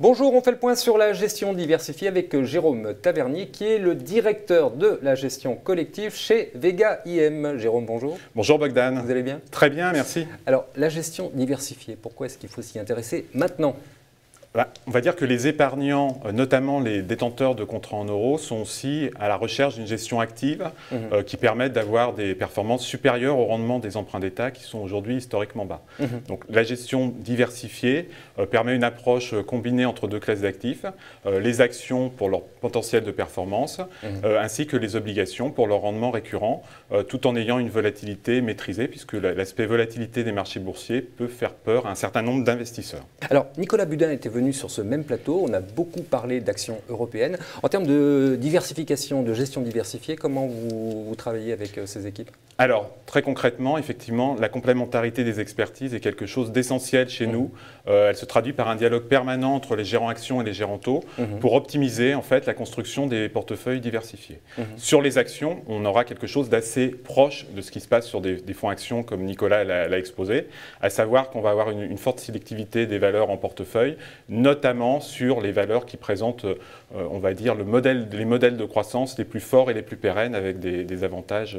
Bonjour, on fait le point sur la gestion diversifiée avec Jérôme Tavernier qui est le directeur de la gestion collective chez Vega IM. Jérôme, bonjour. Bonjour Bogdan. Vous allez bien? Très bien, merci. Alors, la gestion diversifiée, pourquoi est-ce qu'il faut s'y intéresser maintenant? On va dire que les épargnants, notamment les détenteurs de contrats en euros, sont aussi à la recherche d'une gestion active qui permette d'avoir des performances supérieures au rendement des emprunts d'État qui sont aujourd'hui historiquement bas. Donc la gestion diversifiée permet une approche combinée entre deux classes d'actifs, les actions pour leur potentiel de performance, ainsi que les obligations pour leur rendement récurrent, tout en ayant une volatilité maîtrisée, puisque l'aspect volatilité des marchés boursiers peut faire peur à un certain nombre d'investisseurs. Alors, Nicolas Budin était venu sur ce même plateau, on a beaucoup parlé d'actions européennes. En termes de diversification, de gestion diversifiée, comment vous travaillez avec ces équipes? Alors, très concrètement, effectivement, la complémentarité des expertises est quelque chose d'essentiel chez nous. Elle se traduit par un dialogue permanent entre les gérants actions et les gérants taux pour optimiser en fait la construction des portefeuilles diversifiés. Sur les actions, on aura quelque chose d'assez proche de ce qui se passe sur des fonds actions comme Nicolas l'a exposé, à savoir qu'on va avoir une forte sélectivité des valeurs en portefeuille, notamment sur les valeurs qui présentent, on va dire, les modèles de croissance les plus forts et les plus pérennes avec des avantages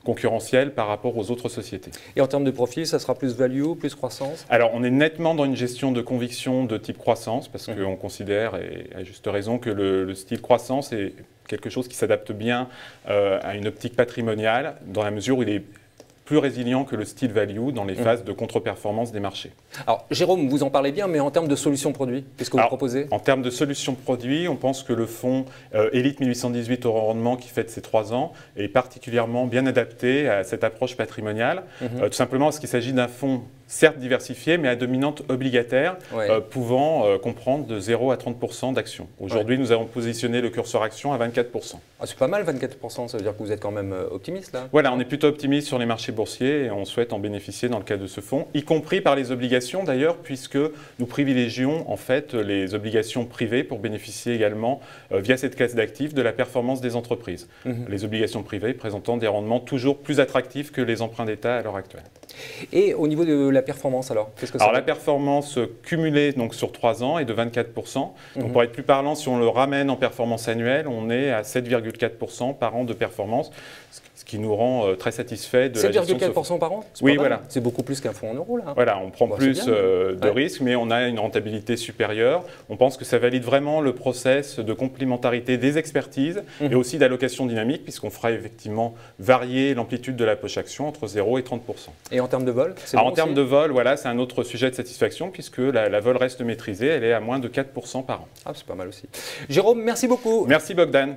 concurrentiels par rapport aux autres sociétés. Et en termes de profil, ça sera plus value, plus croissance? Alors, on est nettement dans une gestion de conviction de type croissance parce qu'on considère, et à juste raison, que le style croissance est quelque chose qui s'adapte bien à une optique patrimoniale dans la mesure où il est plus résilient que le style value dans les phases de contre-performance des marchés. Alors, Jérôme, vous en parlez bien, mais en termes de solutions produits, qu'est-ce que vous proposez? En termes de solutions produits, on pense que le fonds Elite 1818 au rendement qui fête ses 3 ans est particulièrement bien adapté à cette approche patrimoniale, tout simplement parce qu'il s'agit d'un fonds certes diversifié, mais à dominante obligataire, pouvant comprendre de 0 à 30% d'actions. Aujourd'hui, nous avons positionné le curseur action à 24%. Ah, c'est pas mal 24%, ça veut dire que vous êtes quand même optimiste là? Voilà, on est plutôt optimiste sur les marchés boursiers et on souhaite en bénéficier dans le cadre de ce fonds, y compris par les obligations d'ailleurs, puisque nous privilégions en fait les obligations privées pour bénéficier également, via cette classe d'actifs, de la performance des entreprises. Les obligations privées présentant des rendements toujours plus attractifs que les emprunts d'État à l'heure actuelle. Et au niveau de la performance alors, qu'est-ce que ça? Alors la performance cumulée donc, sur 3 ans est de 24%. Donc pour être plus parlant, si on le ramène en performance annuelle, on est à 7,4% par an de performance, ce qui nous rend très satisfait de la gestion de ce fonds. 7,4% par an? Oui, voilà. C'est beaucoup plus qu'un fonds en euros là. Voilà, on prend plus de risques, mais on a une rentabilité supérieure. On pense que ça valide vraiment le process de complémentarité des expertises et aussi d'allocation dynamique, puisqu'on fera effectivement varier l'amplitude de la poche action entre 0 et 30%. Et en termes de vol? En termes de vol, voilà, c'est un autre sujet de satisfaction, puisque la vol reste maîtrisée, elle est à moins de 4% par an. Ah, c'est pas mal aussi. Jérôme, merci beaucoup. Merci Bogdan.